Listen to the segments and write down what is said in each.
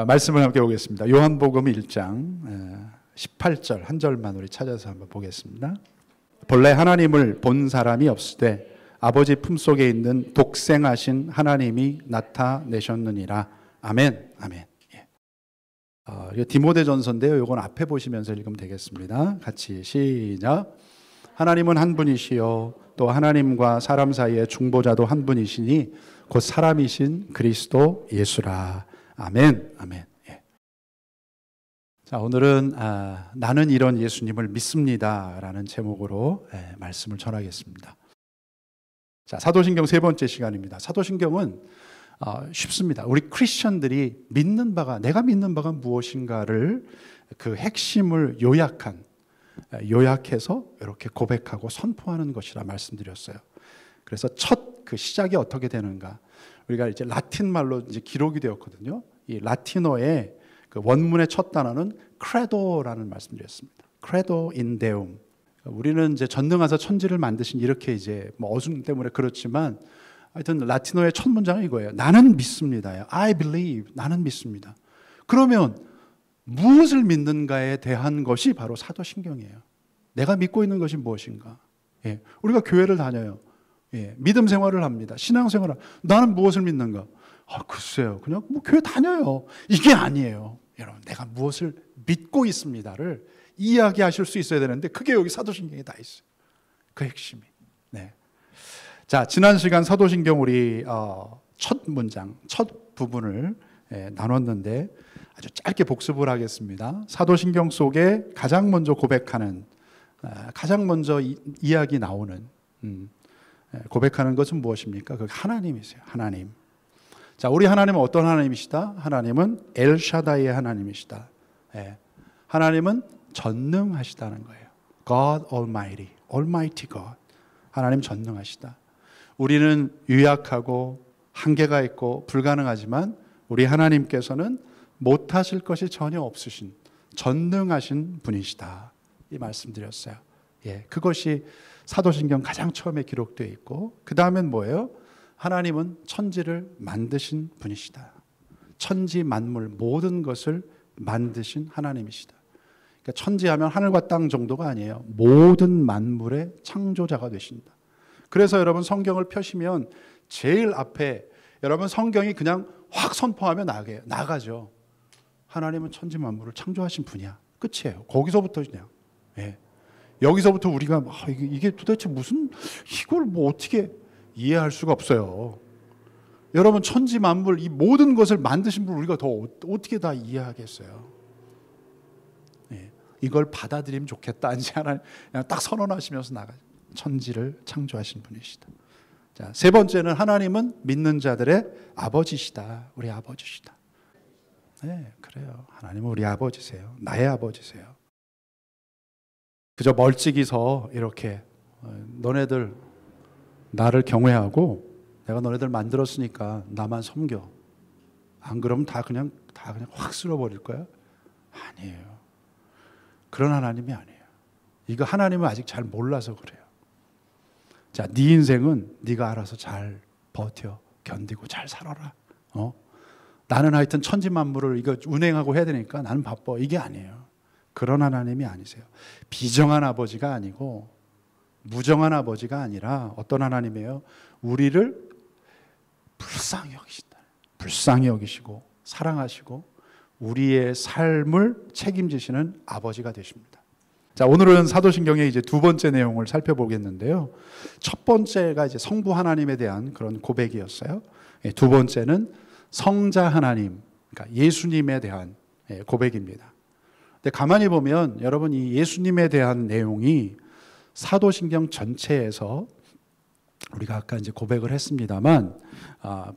말씀을 함께 보겠습니다. 요한복음 1장 18절 한 절만 우리 찾아서 한번 보겠습니다. 본래 하나님을 본 사람이 없으되 아버지 품속에 있는 독생하신 하나님이 나타내셨느니라. 아멘. 아멘. 예. 디모데전서인데요. 이건 앞에 보시면서 읽으면 되겠습니다. 같이 시작. 하나님은 한 분이시요 또 하나님과 사람 사이의 중보자도 한 분이시니 곧 사람이신 그리스도 예수라. 아멘. 아멘. 예. 자, 오늘은 나는 이런 예수님을 믿습니다라는 제목으로 말씀을 전하겠습니다. 자, 사도신경 세 번째 시간입니다. 사도신경은 쉽습니다. 우리 크리스천들이 믿는 바가, 내가 믿는 바가 무엇인가를 그 핵심을 요약해서 이렇게 고백하고 선포하는 것이라 말씀드렸어요. 그래서 첫 그 시작이 어떻게 되는가? 우리가 이제 라틴 말로 이제 기록이 되었거든요. 이 라틴어의 그 원문의 첫 단어는 크레도라는 말씀드렸습니다. 크레도 인 데움. 우리는 이제 전능하사 천지를 만드신 이렇게 이제 뭐 어순 때문에 그렇지만 하여튼 라틴어의 첫 문장은 이거예요. 나는 믿습니다. I believe. 나는 믿습니다. 그러면 무엇을 믿는가에 대한 것이 바로 사도신경이에요. 내가 믿고 있는 것이 무엇인가? 예. 우리가 교회를 다녀요. 예. 믿음 생활을 합니다. 신앙 생활을. 나는 무엇을 믿는가? 글쎄요. 그냥 뭐 교회 다녀요. 이게 아니에요. 여러분, 내가 무엇을 믿고 있습니다를 이야기하실 수 있어야 되는데 그게 여기 사도신경에 다 있어요. 그 핵심이. 네. 자, 지난 시간 사도신경 우리 첫 문장, 첫 부분을 나눴는데 아주 짧게 복습을 하겠습니다. 사도신경 속에 가장 먼저 고백하는, 가장 먼저 이야기 나오는 고백하는 것은 무엇입니까? 그 하나님이세요. 하나님. 자, 우리 하나님은 어떤 하나님이시다? 하나님은 엘샤다이의 하나님이시다. 하나님은 전능하시다는 거예요. God Almighty, Almighty God. 하나님 전능하시다. 우리는 유약하고 한계가 있고 불가능하지만 우리 하나님께서는 못하실 것이 전혀 없으신 전능하신 분이시다. 이 말씀드렸어요. 예, 그것이 사도신경 가장 처음에 기록되어 있고 그 다음엔 뭐예요? 하나님은 천지를 만드신 분이시다. 천지 만물 모든 것을 만드신 하나님이시다. 그러니까 천지하면 하늘과 땅 정도가 아니에요. 모든 만물의 창조자가 되신다. 그래서 여러분 성경을 펴시면 제일 앞에 여러분 성경이 그냥 확 선포하면 나가죠. 하나님은 천지 만물을 창조하신 분이야. 끝이에요. 거기서부터 그냥. 예. 여기서부터 우리가 이게 도대체 무슨 이걸 뭐 어떻게 이해할 수가 없어요. 여러분 천지 만물 이 모든 것을 만드신 분 우리가 더 어떻게 다 이해하겠어요. 예. 이걸 받아들이면 좋겠다. 이제 하나님 그냥 딱 선언하시면서 나가죠. 천지를 창조하신 분이시다. 자, 세 번째는 하나님은 믿는 자들의 아버지시다. 우리 아버지시다. 네, 그래요. 하나님은 우리 아버지세요. 나의 아버지세요. 그저 멀찍이서 이렇게 너네들 나를 경외하고 내가 너네들 만들었으니까 나만 섬겨. 안 그러면 다 그냥 확 쓸어버릴 거야? 아니에요. 그런 하나님이 아니에요. 이거 하나님은 아직 잘 몰라서 그래요. 자, 네 인생은 네가 알아서 잘 버텨, 견디고 잘 살아라. 나는 하여튼 천지 만물을 이거 운행하고 해야 되니까 나는 바빠. 이게 아니에요. 그런 하나님이 아니세요. 비정한 아버지가 아니고 무정한 아버지가 아니라 어떤 하나님이에요? 우리를 불쌍히 여기신다. 불쌍히 여기시고 사랑하시고 우리의 삶을 책임지시는 아버지가 되십니다. 자, 오늘은 사도신경의 이제 두 번째 내용을 살펴보겠는데요. 첫 번째가 이제 성부 하나님에 대한 그런 고백이었어요. 두 번째는 성자 하나님, 그러니까 예수님에 대한 고백입니다. 근데 가만히 보면 여러분 이 예수님에 대한 내용이 사도신경 전체에서 우리가 아까 이제 고백을 했습니다만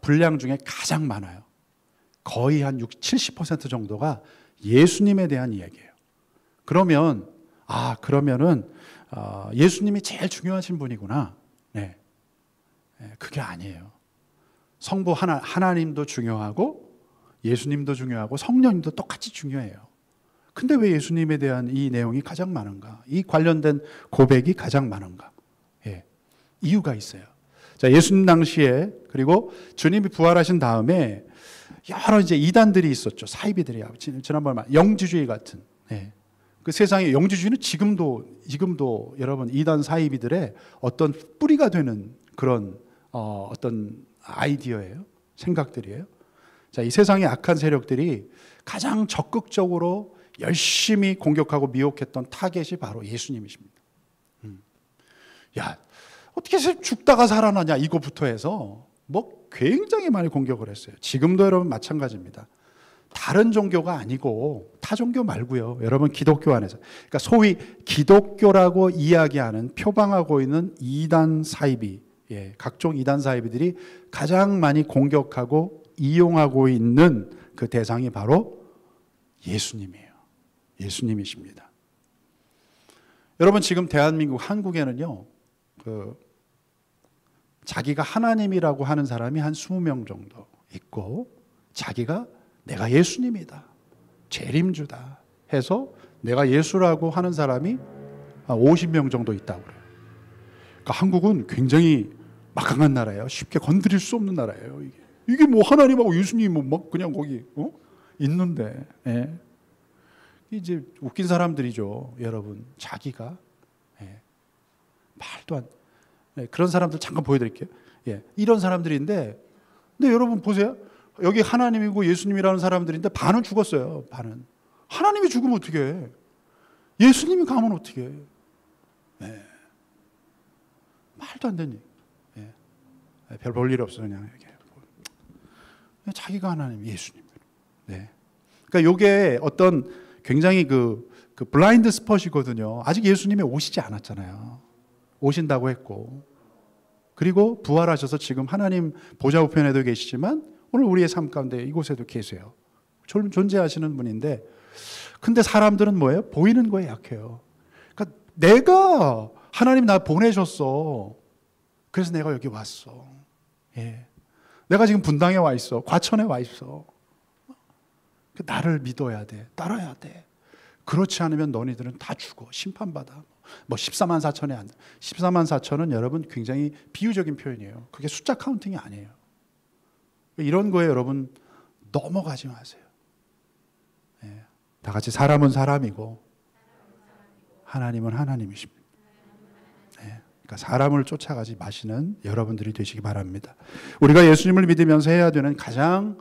분량 중에 가장 많아요. 거의 한 70% 정도가 예수님에 대한 이야기예요. 그러면은 예수님이 제일 중요하신 분이구나. 네, 그게 아니에요. 성부 하나님도 중요하고 예수님도 중요하고 성령님도 똑같이 중요해요. 근데 왜 예수님에 대한 이 내용이 가장 많은가? 이 관련된 고백이 가장 많은가? 예, 이유가 있어요. 자, 예수님 당시에 그리고 주님이 부활하신 다음에 여러 이제 이단들이 있었죠. 사이비들이 지난번에 영지주의 같은. 네. 그 세상의 영지주의는 지금도 여러분 이단 사이비들의 어떤 뿌리가 되는 그런 어떤 아이디어예요. 생각들이에요. 자, 이 세상의 악한 세력들이 가장 적극적으로 열심히 공격하고 미혹했던 타겟이 바로 예수님이십니다. 야, 어떻게 죽다가 살아나냐 이거부터 해서 뭐 굉장히 많이 공격을 했어요. 지금도 여러분 마찬가지입니다. 다른 종교가 아니고 타 종교 말고요. 여러분 기독교 안에서 그러니까 소위 기독교라고 이야기하는 표방하고 있는 이단 사이비, 각종 이단 사이비들이 가장 많이 공격하고 이용하고 있는 그 대상이 바로 예수님이에요. 예수님이십니다. 여러분 지금 대한민국 한국에는요. 자기가 하나님이라고 하는 사람이 한 20명 정도 있고 자기가 내가 예수님이다. 재림주다. 해서 내가 예수라고 하는 사람이 한 50명 정도 있다고 그래요. 그러니까 한국은 굉장히 막강한 나라예요. 쉽게 건드릴 수 없는 나라예요. 이게 뭐 하나님하고 예수님이 뭐 막 그냥 거기 있는데 이제 웃긴 사람들이죠. 여러분 자기가 말도 안 그런 사람들 잠깐 보여드릴게요. 이런 사람들인데 근데 여러분 보세요. 여기 하나님이고 예수님이라는 사람들인데 반은 죽었어요. 반은. 하나님이 죽으면 어떻게 해? 예수님이 가면 어떻게 해? 말도 안 되니. 별 볼 일 없어 그냥 이렇게. 자기가 하나님, 예수님. 그러니까 이게 어떤 굉장히 그 블라인드 스폿이거든요. 아직 예수님이 오시지 않았잖아요. 오신다고 했고 그리고 부활하셔서 지금 하나님 보좌 우편에도 계시지만 오늘 우리의 삶 가운데 이곳에도 계세요. 존재하시는 분인데 근데 사람들은 뭐예요? 보이는 거에 약해요. 그러니까 내가 하나님 나 보내셨어. 그래서 내가 여기 왔어. 내가 지금 분당에 와 있어. 과천에 와 있어. 나를 믿어야 돼. 따라야 돼. 그렇지 않으면 너희들은 다 죽어. 심판받아. 뭐 14만 4천에 안 돼. 14만 4천은 여러분 굉장히 비유적인 표현이에요. 그게 숫자 카운팅이 아니에요. 이런 거에 여러분 넘어가지 마세요. 다 같이 사람은 사람이고 하나님은 하나님이십니다. 그러니까 사람을 쫓아가지 마시는 여러분들이 되시기 바랍니다. 우리가 예수님을 믿으면서 해야 되는 가장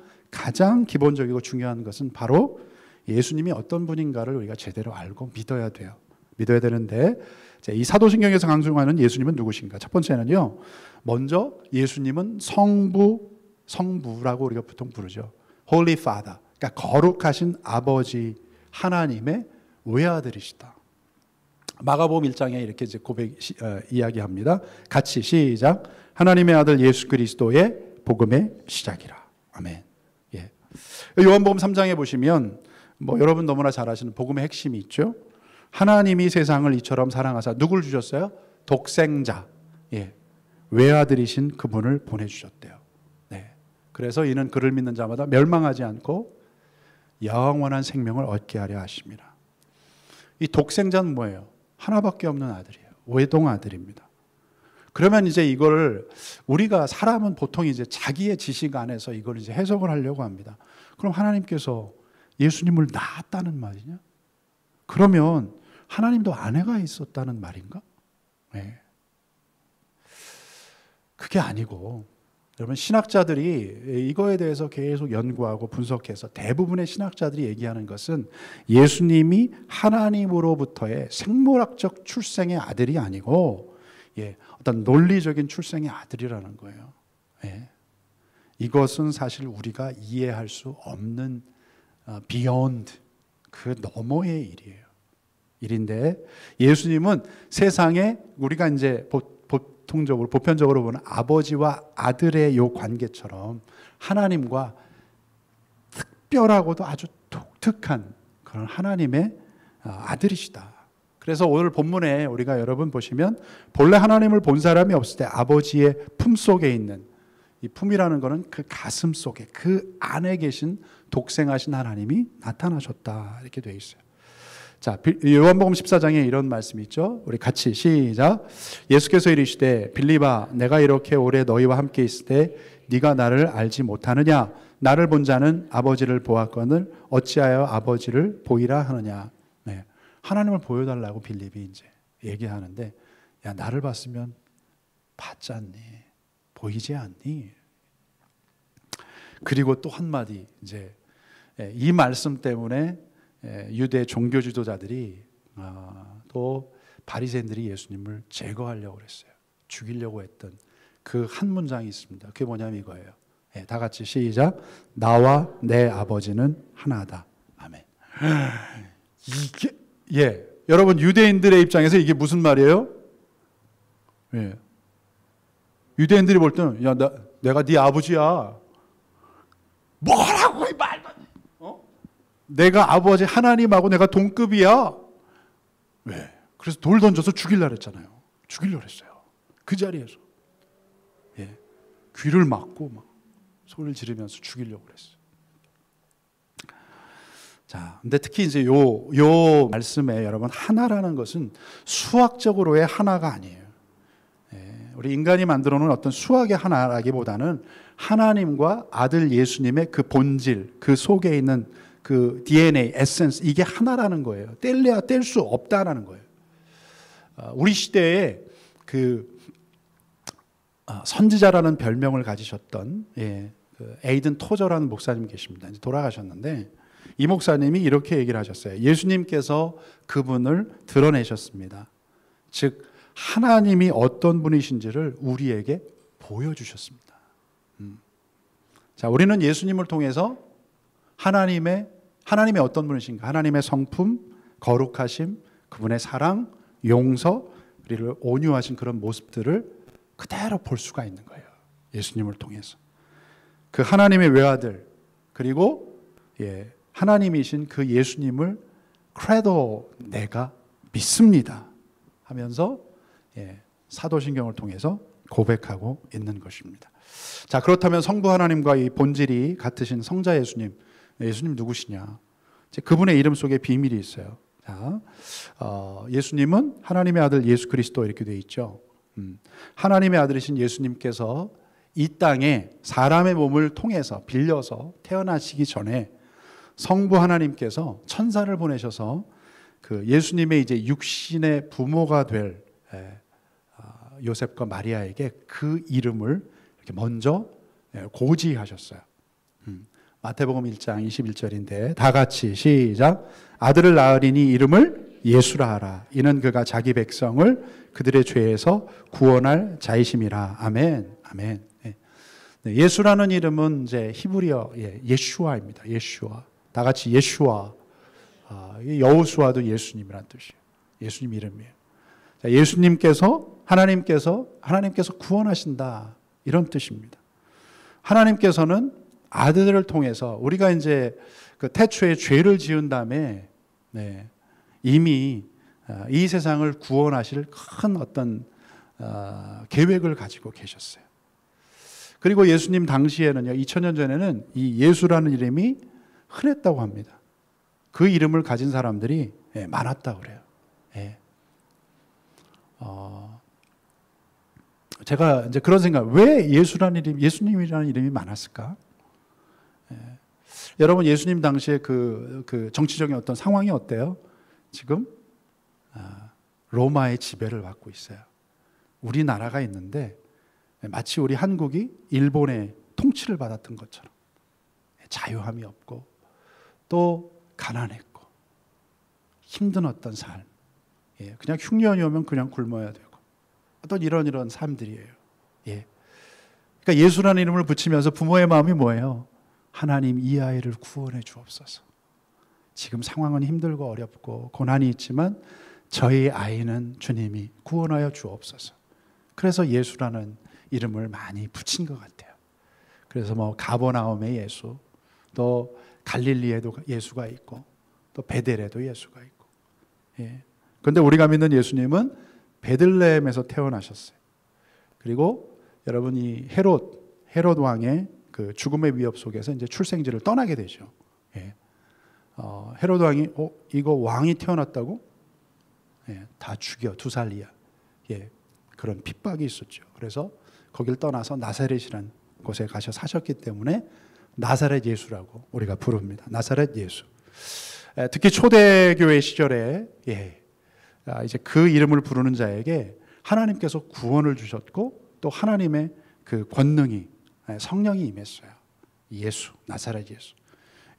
기본적이고 중요한 것은 바로 예수님이 어떤 분인가를 우리가 제대로 알고 믿어야 돼요. 믿어야 되는데 이 사도신경에서 강조하는 예수님은 누구신가? 첫 번째는요. 먼저 예수님은 성부라고 우리가 보통 부르죠. Holy Father. 그러니까 거룩하신 아버지 하나님의 외아들이시다. 마가복음 1장에 이렇게 이제 이야기합니다. 같이 시작. 하나님의 아들 예수 그리스도의 복음의 시작이라. 아멘. 요한복음 3장에 보시면 뭐 여러분 너무나 잘 아시는 복음의 핵심이 있죠. 하나님이 세상을 이처럼 사랑하사 누굴 주셨어요? 독생자. 외아들이신 그분을 보내주셨대요. 그래서 이는 그를 믿는 자마다 멸망하지 않고 영원한 생명을 얻게 하려 하십니다. 이 독생자는 뭐예요? 하나밖에 없는 아들이에요. 외동 아들입니다. 그러면 이제 이걸 우리가 사람은 보통 이제 자기의 지식 안에서 이걸 이제 해석을 하려고 합니다. 그럼 하나님께서 예수님을 낳았다는 말이냐? 그러면 하나님도 아내가 있었다는 말인가? 그게 아니고 여러분 신학자들이 이거에 대해서 계속 연구하고 분석해서 대부분의 신학자들이 얘기하는 것은 예수님이 하나님으로부터의 생물학적 출생의 아들이 아니고 어떤 논리적인 출생의 아들이라는 거예요. 이것은 사실 우리가 이해할 수 없는 beyond 그 너머의 일인데 예수님은 세상에 우리가 이제 보편적으로 보는 아버지와 아들의 요 관계처럼 하나님과 특별하고도 아주 독특한 그런 하나님의 아들이시다. 그래서 오늘 본문에 우리가 여러분 보시면 본래 하나님을 본 사람이 없을 때 아버지의 품 속에 있는 이 품이라는 것은 그 가슴 속에 그 안에 계신 독생하신 하나님이 나타나셨다 이렇게 되어 있어요. 자, 요한복음 14장에 이런 말씀이 있죠. 우리 같이 시작. 예수께서 이르시되 빌립아 내가 이렇게 오래 너희와 함께 있을 때 네가 나를 알지 못하느냐? 나를 본 자는 아버지를 보았거늘 어찌하여 아버지를 보이라 하느냐? 네. 하나님을 보여달라고 빌립이 이제 얘기하는데, 야 나를 봤으면 봤지 않니? 보이지 않니? 그리고 또 한마디, 이제 이 말씀 때문에 유대 종교 지도자들이 또 바리새인들이 예수님을 제거하려고 그랬어요. 죽이려고 했던 그 한 문장이 있습니다. 그게 뭐냐면 이거예요. 다 같이 시작. 나와 내 아버지는 하나다. 아멘. 이게 여러분 유대인들의 입장에서 이게 무슨 말이에요? 유대인들이 볼 때는 야 내가 네 아버지야. 뭐라고 이 말도 안 돼. 내가 아버지 하나님하고 내가 동급이야. 왜? 그래서 돌 던져서 죽이려고 했잖아요. 죽이려고 했어요. 그 자리에서. 귀를 막고 막 소리를 지르면서 죽이려고 그랬어요. 자, 근데 특히 이제 요 말씀에 여러분 하나라는 것은 수학적으로의 하나가 아니에요. 우리 인간이 만들어 놓은 어떤 수학의 하나라기보다는 하나님과 아들 예수님의 그 본질, 그 속에 있는 그 DNA, 에센스, 이게 하나라는 거예요. 뗄래야 뗄 수 없다라는 거예요. 우리 시대에 그 선지자라는 별명을 가지셨던 그 에이든 토저라는 목사님 계십니다. 이제 돌아가셨는데 이 목사님이 이렇게 얘기를 하셨어요. 예수님께서 그분을 드러내셨습니다. 즉 하나님이 어떤 분이신지를 우리에게 보여주셨습니다. 자, 우리는 예수님을 통해서 하나님의 어떤 분이신가, 하나님의 성품, 거룩하심, 그분의 사랑, 용서, 우리를 온유하신 그런 모습들을 그대로 볼 수가 있는 거예요. 예수님을 통해서. 그 하나님의 외아들, 그리고 하나님이신 그 예수님을 크레도 내가 믿습니다 하면서 사도신경을 통해서 고백하고 있는 것입니다. 자, 그렇다면 성부 하나님과 이 본질이 같으신 성자 예수님 누구시냐? 그분의 이름 속에 비밀이 있어요. 자, 예수님은 하나님의 아들 예수 그리스도 이렇게 되어 있죠. 하나님의 아들이신 예수님께서 이 땅에 사람의 몸을 통해서 빌려서 태어나시기 전에 성부 하나님께서 천사를 보내셔서 그 예수님의 이제 육신의 부모가 될 요셉과 마리아에게 그 이름을 이렇게 먼저 고지하셨어요. 마태복음 1장 21절인데 다 같이 시작. 아들을 낳으리니 이름을 예수라 하라. 이는 그가 자기 백성을 그들의 죄에서 구원할 자이심이라. 아멘. 아멘. 예수라는 이름은 이제 히브리어 예슈아입니다. 예슈아. 다 같이 예슈아. 여호수아도 예수님이란 뜻이에요. 예수님 이름이에요. 자, 예수님께서 하나님께서 구원하신다 이런 뜻입니다. 하나님께서는 아들을 통해서 우리가 이제 그 태초에 죄를 지은 다음에 이미 이 세상을 구원하실 큰 어떤 계획을 가지고 계셨어요. 그리고 예수님 당시에는요, 2000년 전에는 이 예수라는 이름이 흔했다고 합니다. 그 이름을 가진 사람들이 많았다고 그래요. 제가 이제 그런 생각, 왜 예수님이라는 이름이 많았을까? 여러분, 예수님 당시에 그 정치적인 어떤 상황이 어때요? 지금 로마의 지배를 받고 있어요. 우리나라가 있는데 마치 우리 한국이 일본의 통치를 받았던 것처럼 자유함이 없고 또 가난했고 힘든 어떤 삶, 그냥 흉년이 오면 그냥 굶어야 되고 어떤 이런 삶들이에요. 그러니까 예수라는 이름을 붙이면서 부모의 마음이 뭐예요? 하나님 이 아이를 구원해 주옵소서. 지금 상황은 힘들고 어렵고 고난이 있지만 저희 아이는 주님이 구원하여 주옵소서. 그래서 예수라는 이름을 많이 붙인 것 같아요. 그래서 뭐 가버나움의 예수, 또 갈릴리에도 예수가 있고 또 베델에도 예수가 있고. 그런데 우리가 믿는 예수님은 베들레헴에서 태어나셨어요. 그리고 여러분이 헤롯 왕의 그 죽음의 위협 속에서 이제 출생지를 떠나게 되죠. 헤로드 왕이 이거 왕이 태어났다고? 예, 다 죽여, 2살 이하. 예, 그런 핍박이 있었죠. 그래서 거길 떠나서 나사렛이라는 곳에 가셔 사셨기 때문에 나사렛 예수라고 우리가 부릅니다. 나사렛 예수. 특히 초대교회 시절에 이제 그 이름을 부르는 자에게 하나님께서 구원을 주셨고 또 하나님의 그 권능이 성령이 임했어요. 예수, 나사렛 예수.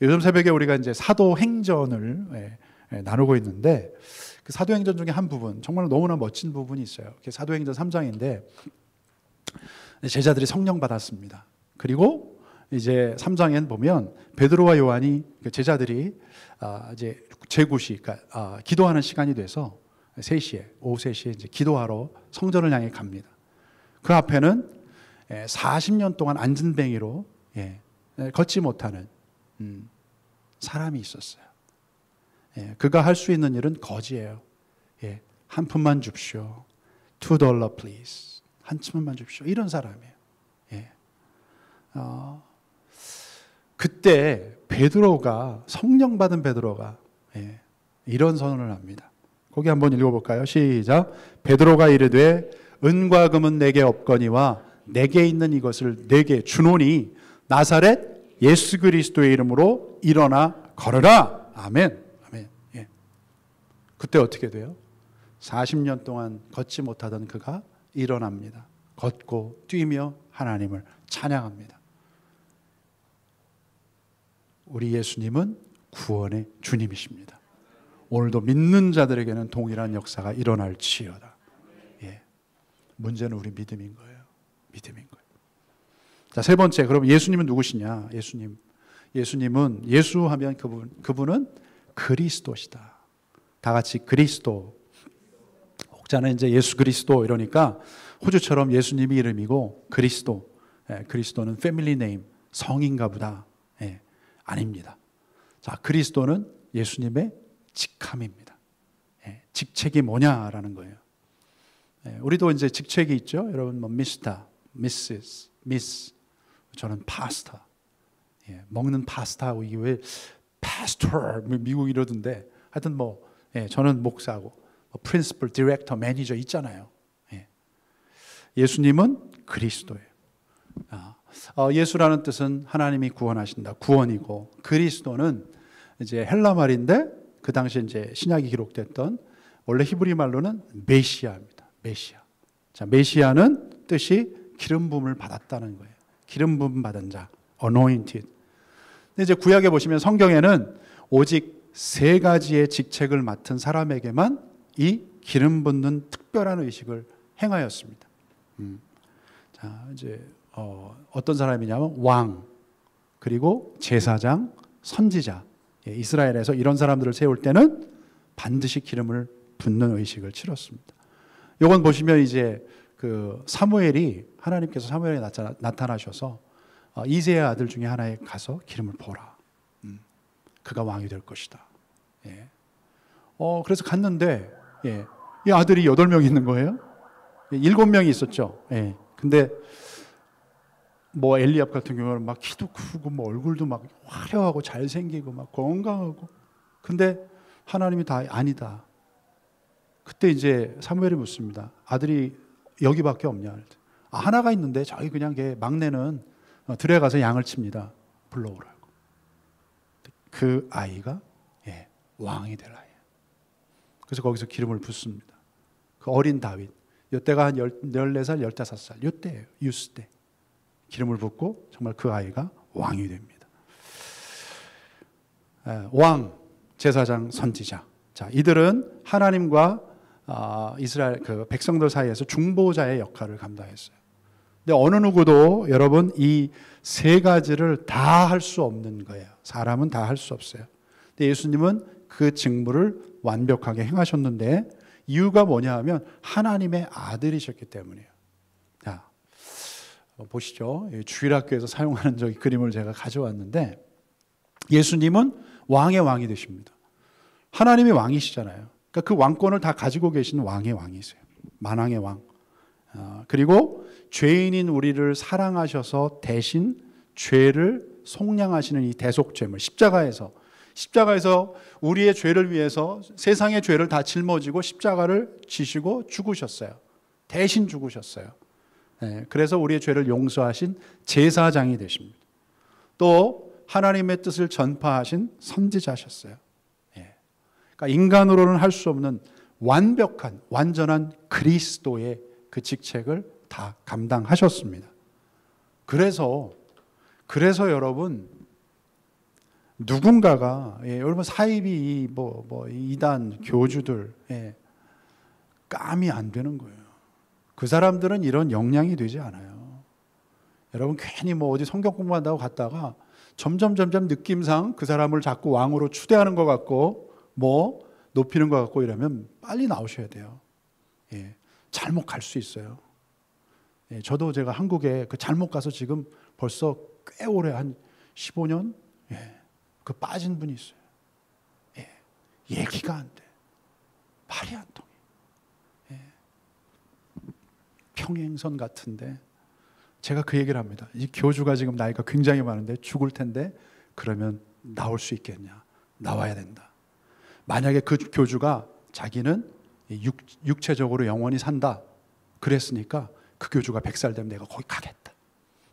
요즘 새벽에 우리가 이제 사도행전을 나누고 있는데 그 사도행전 중에 한 부분, 정말 너무나 멋진 부분이 있어요. 사도행전 3장인데 제자들이 성령 받았습니다. 그리고 이제 3장엔 보면 베드로와 요한이 제자들이 이제 제구시, 그러니까 기도하는 시간이 돼서 3시에, 오후 3시에 이제 기도하러 성전을 향해 갑니다. 그 앞에는 40년 동안 안진뱅이로 걷지 못하는 사람이 있었어요. 그가 할 수 있는 일은 거지예요. 한 푼만 줍시오. $2 please. 한 푼만 줍시오. 이런 사람이에요. 그때 베드로가, 성령 받은 베드로가 이런 선언을 합니다. 거기 한번 읽어볼까요? 시작. 베드로가 이르되 은과 금은 내게 없거니와 내게 있는 이것을 내게 주노니 나사렛 예수 그리스도의 이름으로 일어나 걸으라. 아멘. 아멘. 예. 그때 어떻게 돼요? 40년 동안 걷지 못하던 그가 일어납니다. 걷고 뛰며 하나님을 찬양합니다. 우리 예수님은 구원의 주님이십니다. 오늘도 믿는 자들에게는 동일한 역사가 일어날지어다. 예. 문제는 우리 믿음인 거예요. 믿음인 거예요. 자, 세 번째, 그럼 예수님은 누구시냐? 예수님은, 예수하면 그분은 그리스도시다. 다 같이 그리스도. 혹자는 이제 예수 그리스도 이러니까 호주처럼 예수님이 이름이고 그리스도, 그리스도는 패밀리 네임, 성인가 보다. 아닙니다. 자, 그리스도는 예수님의 직함입니다. 직책이 뭐냐라는 거예요. 우리도 이제 직책이 있죠. 여러분, 뭐 미스터, 미시스, 미스. 저는 파스타. 먹는 파스타. 이게 왜 파스터 미국 이러던데. 하여튼 뭐 저는 목사고, 프린시플, 디렉터, 매니저 있잖아요. 예수님은 그리스도예요. 예수라는 뜻은 하나님이 구원하신다. 구원이고, 그리스도는 이제 헬라 말인데 그 당시에 이제 신약이 기록됐던 원래 히브리 말로는 메시아입니다. 메시아. 자, 메시아는 뜻이 기름 부음을 받았다는 거예요. 기름 부음 받은 자, anointed. 근데 이제 구약에 보시면 성경에는 오직 3가지의 직책을 맡은 사람에게만 이 기름 붓는 특별한 의식을 행하였습니다. 자, 이제 어떤 사람이냐면 왕, 그리고 제사장, 선지자. 이스라엘에서 이런 사람들을 세울 때는 반드시 기름을 붓는 의식을 치렀습니다. 이건 보시면 이제 그 사무엘이, 하나님께서 사무엘에 나타나셔서 이새의 아들 중에 하나에 가서 기름을 부어라. 그가 왕이 될 것이다. 그래서 갔는데 이 아들이 8명 있는 거예요. 7명이 있었죠. 근데 뭐 엘리압 같은 경우는 막 키도 크고 뭐 얼굴도 막 화려하고 잘생기고 막 건강하고, 근데 하나님이 다 아니다. 그때 이제 사무엘이 묻습니다. 아들이 여기밖에 없냐? 하나가 있는데 저기 그냥 걔 막내는 들에 가서 양을 칩니다. 불러오라고. 그 아이가 왕이 될 아이예요. 그래서 거기서 기름을 붓습니다. 그 어린 다윗, 이때가 한 14살, 15살, 이때예요. 유스 때. 기름을 붓고 정말 그 아이가 왕이 됩니다. 왕, 제사장, 선지자. 자, 이들은 하나님과 이스라엘 그 백성들 사이에서 중보자의 역할을 감당했어요. 근데 어느 누구도 여러분 이 3가지를 다 할 수 없는 거예요. 사람은 다 할 수 없어요. 근데 예수님은 그 직무를 완벽하게 행하셨는데 이유가 뭐냐 하면 하나님의 아들이셨기 때문이에요. 자, 보시죠. 주일학교에서 사용하는 저기 그림을 제가 가져왔는데 예수님은 왕의 왕이 되십니다. 하나님이 왕이시잖아요. 그러니까 그 왕권을 다 가지고 계신 왕의 왕이세요. 만왕의 왕. 그리고 죄인인 우리를 사랑하셔서 대신 죄를 속량하시는 이 대속죄물, 십자가에서 십자가에서 우리의 죄를 위해서 세상의 죄를 다 짊어지고 십자가를 지시고 죽으셨어요. 대신 죽으셨어요. 그래서 우리의 죄를 용서하신 제사장이 되십니다. 또 하나님의 뜻을 전파하신 선지자셨어요. 그러니까 인간으로는 할 수 없는 완벽한 완전한 그리스도의 그 직책을 다 감당하셨습니다. 그래서 여러분 누군가가 여러분 사이비 이단 교주들 감이 안 되는 거예요. 그 사람들은 이런 역량이 되지 않아요. 여러분 괜히 어디 성경 공부한다고 갔다가 점점 느낌상 그 사람을 자꾸 왕으로 추대하는 것 같고 높이는 것 같고 이러면 빨리 나오셔야 돼요. 잘못 갈 수 있어요. 저도 제가 한국에 잘못 가서 지금 벌써 꽤 오래 한 15년 그 빠진 분이 있어요. 얘기가 안 돼. 말이 안 통해. 평행선 같은데 제가 그 얘기를 합니다. 이 교주가 지금 나이가 굉장히 많은데 죽을 텐데 그러면 나올 수 있겠냐? 나와야 된다. 만약에 그 교주가 자기는 육체적으로 영원히 산다 그랬으니까 그 교주가 100살 되면 내가 거기 가겠다.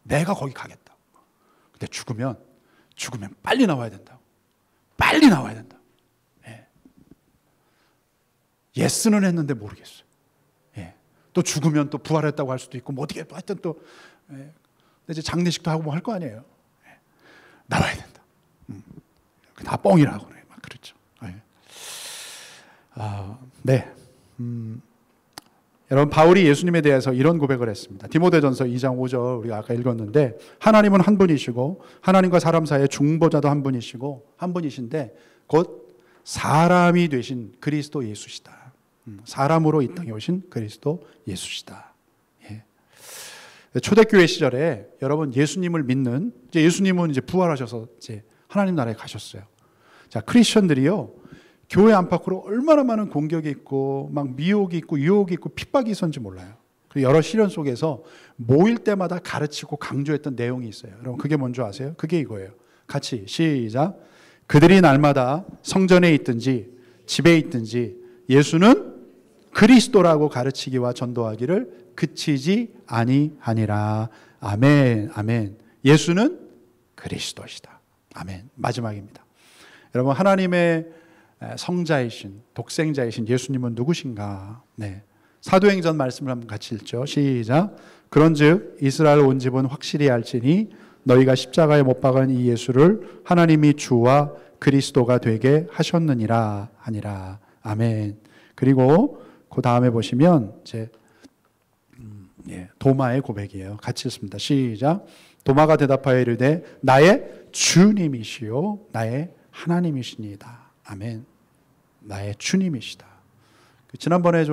내가 거기 가겠다. 근데 죽으면 빨리 나와야 된다고. 빨리 나와야 된다. 예스는 했는데 모르겠어요. 또 죽으면 또 부활했다고 할 수도 있고 어떻게 하여튼 또 이제 장례식도 하고 할 거 아니에요. 나와야 된다. 다 뻥이라고 그래요. 막 그렇죠. 여러분 바울이 예수님에 대해서 이런 고백을 했습니다. 디모데전서 2장 5절 우리가 아까 읽었는데 하나님은 한 분이시고 하나님과 사람 사이의 중보자도 한 분이신데 곧 사람이 되신 그리스도 예수시다. 사람으로 이 땅에 오신 그리스도 예수시다. 초대교회 시절에 여러분 예수님을 믿는 예수님은 이제 부활하셔서 이제 하나님 나라에 가셨어요. 자, 크리스천들이요 교회 안팎으로 얼마나 많은 공격이 있고 막 미혹이 있고 유혹이 있고 핍박이 있었는지 몰라요. 여러 시련 속에서 모일 때마다 가르치고 강조했던 내용이 있어요. 여러분 그게 뭔지 아세요? 그게 이거예요. 같이 시작. 그들이 날마다 성전에 있든지 집에 있든지 예수는 그리스도라고 가르치기와 전도하기를 그치지 아니하니라. 아멘, 아멘. 예수는 그리스도시다. 아멘. 마지막입니다. 여러분 하나님의 성자이신 독생자이신 예수님은 누구신가? 사도행전 말씀을 한번 같이 읽죠. 시작. 그런즉 이스라엘 온 집은 확실히 알지니 너희가 십자가에 못 박은 이 예수를 하나님이 주와 그리스도가 되게 하셨느니라 하니라. 아멘. 그리고 그 다음에 보시면 이제 도마의 고백이에요. 같이 읽습니다. 시작. 도마가 대답하여 이르되 나의 주님이시요 나의 하나님이시니이다. 아멘. 나의 주님이시다. 지난번에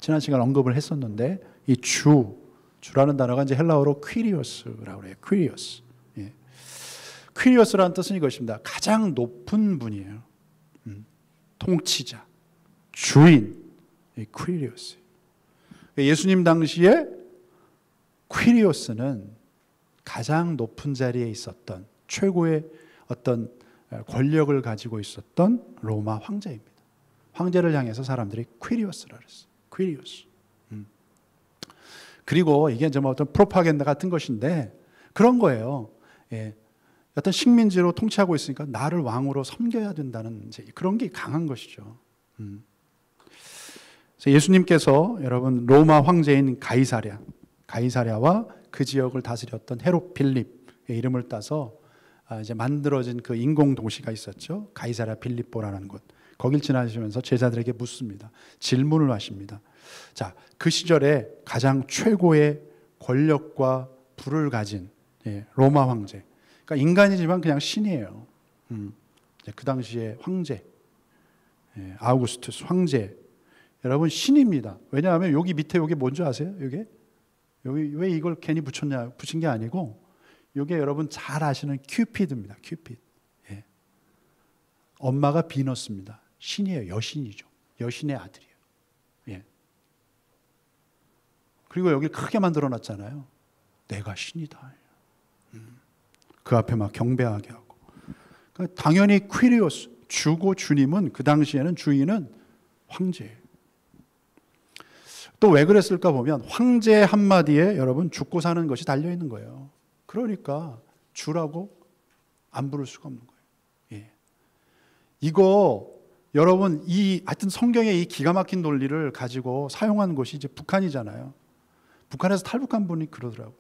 지난 시간 언급을 했었는데 이 주라는 단어가 이제 헬라어로 퀴리오스라고 그래요. 퀴리오스. 퀴리오스라는 뜻은 이것입니다. 가장 높은 분이에요. 통치자, 주인, 퀴리오스. 예수님 당시에 퀴리오스는 가장 높은 자리에 있었던 최고의 어떤 권력을 가지고 있었던 로마 황제입니다. 황제를 향해서 사람들이 퀴리오스라 그랬어요. 퀴리오스. 그리고 이게 좀 어떤 프로파간다 같은 것인데 그런 거예요. 어떤 식민지로 통치하고 있으니까 나를 왕으로 섬겨야 된다는 이제 그런 게 강한 것이죠. 그래서 예수님께서 여러분 로마 황제인 가이사랴와 그 지역을 다스렸던 헤롯 필립의 이름을 따서 이제 만들어진 그 인공 도시가 있었죠. 가이사랴 빌립보라는 곳. 거길 지나시면서 제자들에게 묻습니다. 질문을 하십니다. 자, 그 시절에 가장 최고의 권력과 부를 가진 로마 황제. 그러니까 인간이지만 그냥 신이에요. 그 당시에 황제, 아우구스투스 황제. 여러분 신입니다. 왜냐하면 여기 밑에 여기 뭔지 아세요? 여기 왜 이걸 괜히 붙인 게 아니고 이게 여러분 잘 아시는 큐피드입니다. 큐피드. 엄마가 비너스입니다. 신이에요. 여신이죠. 여신의 아들이에요. 그리고 여기 크게 만들어 놨잖아요. 내가 신이다. 그 앞에 막 경배하게 하고. 당연히 퀴리오스, 주고 주님은 그 당시에는 주인은 황제예요. 또 왜 그랬을까 보면 황제 한마디에 여러분 죽고 사는 것이 달려있는 거예요. 그러니까 주라고 안 부를 수가 없는 거예요. 예. 이거 여러분 하여튼 성경의 이 기가 막힌 논리를 가지고 사용한 곳이 이제 북한이잖아요. 북한에서 탈북한 분이 그러더라고요.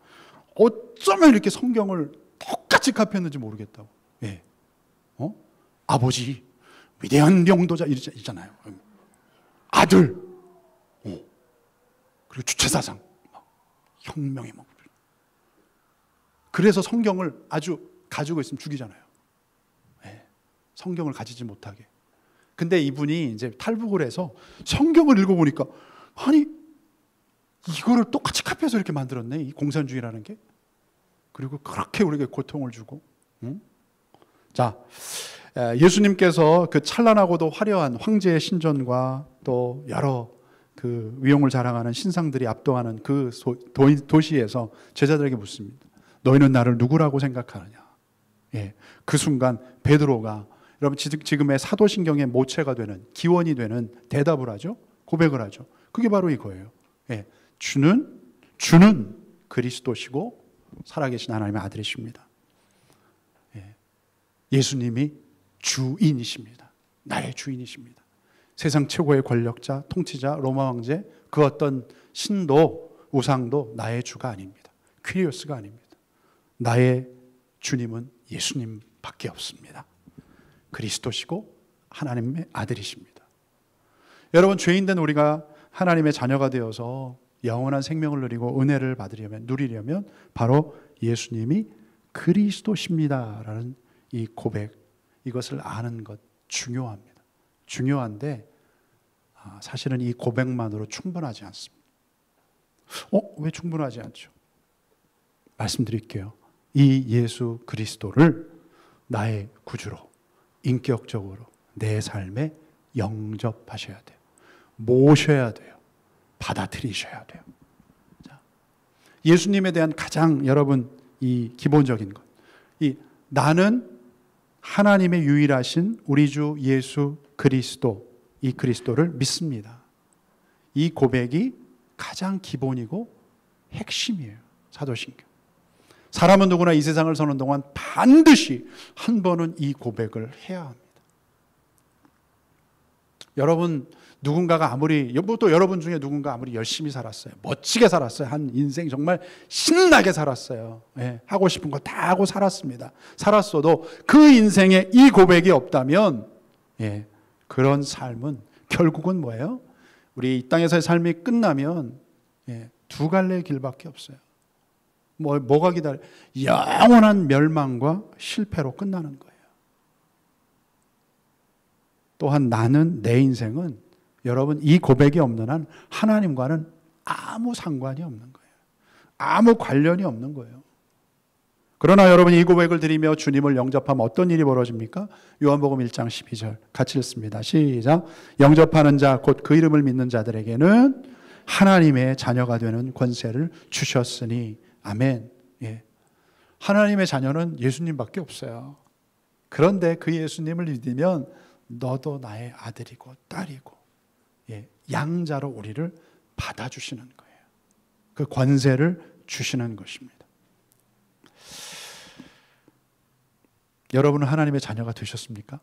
어쩌면 이렇게 성경을 똑같이 카피했는지 모르겠다고. 예. 아버지, 위대한 명도자 이잖아요. 아들, 그리고 주체사상, 혁명의 목. 그래서 성경을 아주 가지고 있으면 죽이잖아요. 예. 성경을 가지지 못하게. 근데 이분이 이제 탈북을 해서 성경을 읽어보니까 아니 이거를 똑같이 카피해서 이렇게 만들었네, 이 공산주의라는 게. 그리고 그렇게 우리에게 고통을 주고. 응? 자, 예수님께서 그 찬란하고도 화려한 황제의 신전과 또 여러 그 위용을 자랑하는 신상들이 압도하는 그 도시에서 제자들에게 묻습니다. 너희는 나를 누구라고 생각하느냐? 예, 그 순간 베드로가 여러분 지금의 사도신경의 모체가 되는, 기원이 되는 대답을 하죠. 고백을 하죠. 그게 바로 이거예요. 예, 주는 그리스도시고 살아계신 하나님의 아들이십니다. 예, 예수님이 주인이십니다. 나의 주인이십니다. 세상 최고의 권력자, 통치자, 로마 황제, 그 어떤 신도, 우상도 나의 주가 아닙니다. 퀴리오스가 아닙니다. 나의 주님은 예수님밖에 없습니다. 그리스도시고 하나님의 아들이십니다. 여러분, 죄인된 우리가 하나님의 자녀가 되어서 영원한 생명을 누리고 은혜를 누리려면 바로 예수님이 그리스도십니다라는 이 고백, 이것을 아는 것 중요합니다. 중요한데 사실은 이 고백만으로 충분하지 않습니다. 왜 충분하지 않죠? 말씀드릴게요. 이 예수 그리스도를 나의 구주로 인격적으로 내 삶에 영접하셔야 돼요. 모셔야 돼요. 받아들이셔야 돼요. 자, 예수님에 대한 가장 여러분 이 기본적인 것, 이 나는 하나님의 유일하신 우리 주 예수 그리스도, 이 그리스도를 믿습니다. 이 고백이 가장 기본이고 핵심이에요. 사도신경. 사람은 누구나 이 세상을 사는 동안 반드시 한 번은 이 고백을 해야 합니다. 여러분, 누군가가 또 여러분 중에 누군가 아무리 열심히 살았어요, 멋지게 살았어요, 한 인생 정말 신나게 살았어요. 예, 하고 싶은 거 다 하고 살았습니다. 살았어도 그 인생에 이 고백이 없다면 그런 삶은 결국은 뭐예요? 우리 이 땅에서의 삶이 끝나면 두 갈래의 길밖에 없어요. 뭐가 기다려? 영원한 멸망과 실패로 끝나는 거예요. 또한 나는, 내 인생은 여러분 이 고백이 없는 한 하나님과는 아무 상관이 없는 거예요. 아무 관련이 없는 거예요. 그러나 여러분 이 고백을 드리며 주님을 영접하면 어떤 일이 벌어집니까? 요한복음 1장 12절 같이 읽습니다. 시작. 영접하는 자 곧 그 이름을 믿는 자들에게는 하나님의 자녀가 되는 권세를 주셨으니 아멘. 예. 하나님의 자녀는 예수님밖에 없어요. 그런데 그 예수님을 믿으면 너도 나의 아들이고 딸이고 양자로 우리를 받아주시는 거예요. 그 권세를 주시는 것입니다. 여러분은 하나님의 자녀가 되셨습니까?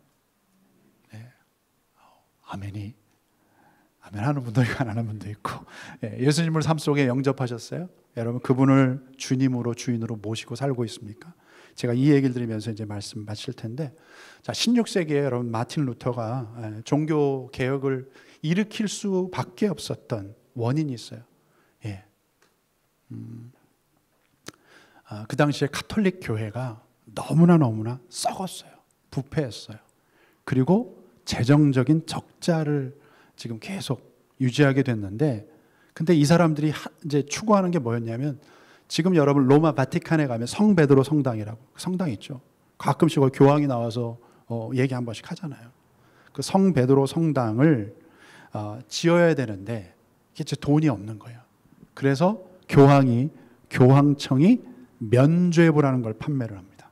네. 아멘이. 아멘 하는 분도 있고 안 하는 분도 있고. 예수님을 삶 속에 영접하셨어요? 여러분 그분을 주님으로 주인으로 모시고 살고 있습니까? 제가 이 얘기를 들으면서 이제 말씀 마칠 텐데, 자 16세기에 여러분 마틴 루터가 종교 개혁을 일으킬 수밖에 없었던 원인이 있어요. 그 당시에 카톨릭 교회가 너무나 썩었어요. 부패했어요. 그리고 재정적인 적자를 지금 계속 유지하게 됐는데, 근데 이 사람들이 이제 추구하는 게 뭐였냐면, 지금 여러분 로마 바티칸에 가면 성 베드로 성당이라고 성당 있죠. 가끔씩 교황이 나와서 얘기 한 번씩 하잖아요. 그 성 베드로 성당을 지어야 되는데 이게 돈이 없는 거예요. 그래서 교황청이 면죄부라는 걸 판매를 합니다.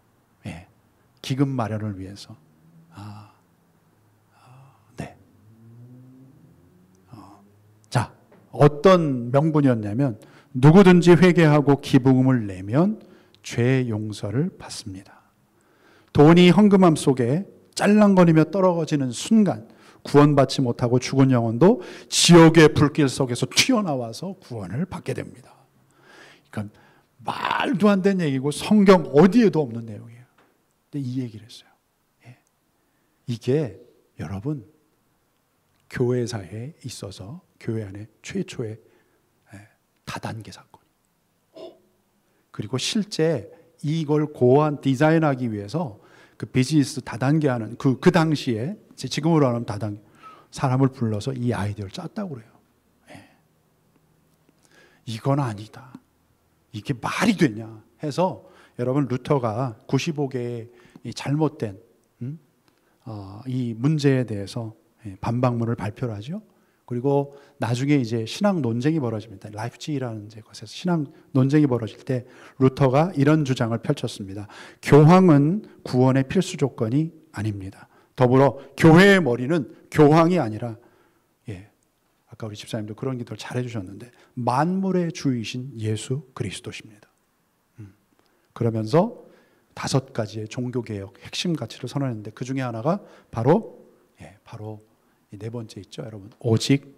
기금 마련을 위해서. 네. 자, 어떤 명분이었냐면 누구든지 회개하고 기부금을 내면 죄 용서를 받습니다. 돈이 헌금함 속에 짤랑거리며 떨어지는 순간 구원받지 못하고 죽은 영혼도 지옥의 불길 속에서 튀어나와서 구원을 받게 됩니다. 그러니까 말도 안 되는 얘기고 성경 어디에도 없는 내용이에요. 근데 이 얘기를 했어요. 이게 여러분 교회사에 있어서 교회 안에 최초의 다단계 사건이에요. 그리고 실제 이걸 고안 디자인하기 위해서 그 비즈니스 다단계 하는 그 당시에 지금으로 하면 다단계 사람을 불러서 이 아이디어를 짰다고 그래요. 이건 아니다. 이게 말이 되냐 해서 여러분 루터가 95개의 잘못된 이 문제에 대해서 반박문을 발표를 하죠. 그리고 나중에 이제 신학 논쟁이 벌어집니다. 라이프치히라는 곳에서 신학 논쟁이 벌어질 때 루터가 이런 주장을 펼쳤습니다. 교황은 구원의 필수 조건이 아닙니다. 더불어 교회의 머리는 교황이 아니라 아까 우리 집사님도 그런 기도를 잘 해주셨는데 만물의 주이신 예수 그리스도십니다. 그러면서 5가지의 종교개혁 핵심 가치를 선언했는데 그 중에 하나가 바로 이 4번째 있죠, 여러분. 오직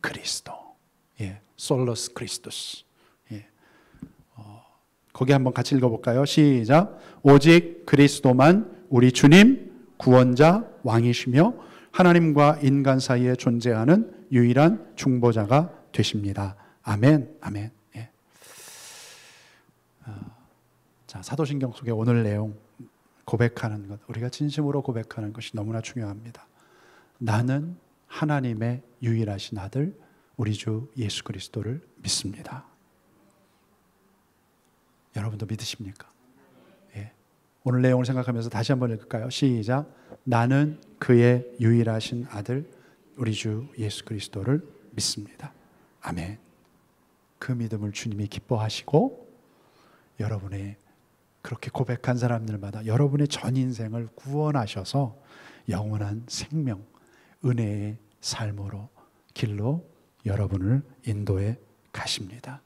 그리스도. 솔러스 크리스토스. 거기 한번 같이 읽어볼까요? 시작. 오직 그리스도만 우리 주님, 구원자, 왕이시며 하나님과 인간 사이에 존재하는 유일한 중보자가 되십니다. 아멘, 아멘. 자, 사도신경 속의 오늘 내용 고백하는 것, 우리가 진심으로 고백하는 것이 너무나 중요합니다. 나는 하나님의 유일하신 아들 우리 주 예수 그리스도를 믿습니다. 여러분도 믿으십니까? 오늘 내용을 생각하면서 다시 한번 읽을까요? 시작. 나는 그의 유일하신 아들 우리 주 예수 그리스도를 믿습니다. 아멘. 그 믿음을 주님이 기뻐하시고 여러분의 그렇게 고백한 사람들마다 여러분의 전 인생을 구원하셔서 영원한 생명, 은혜의 삶으로 길로 여러분을 인도해 가십니다.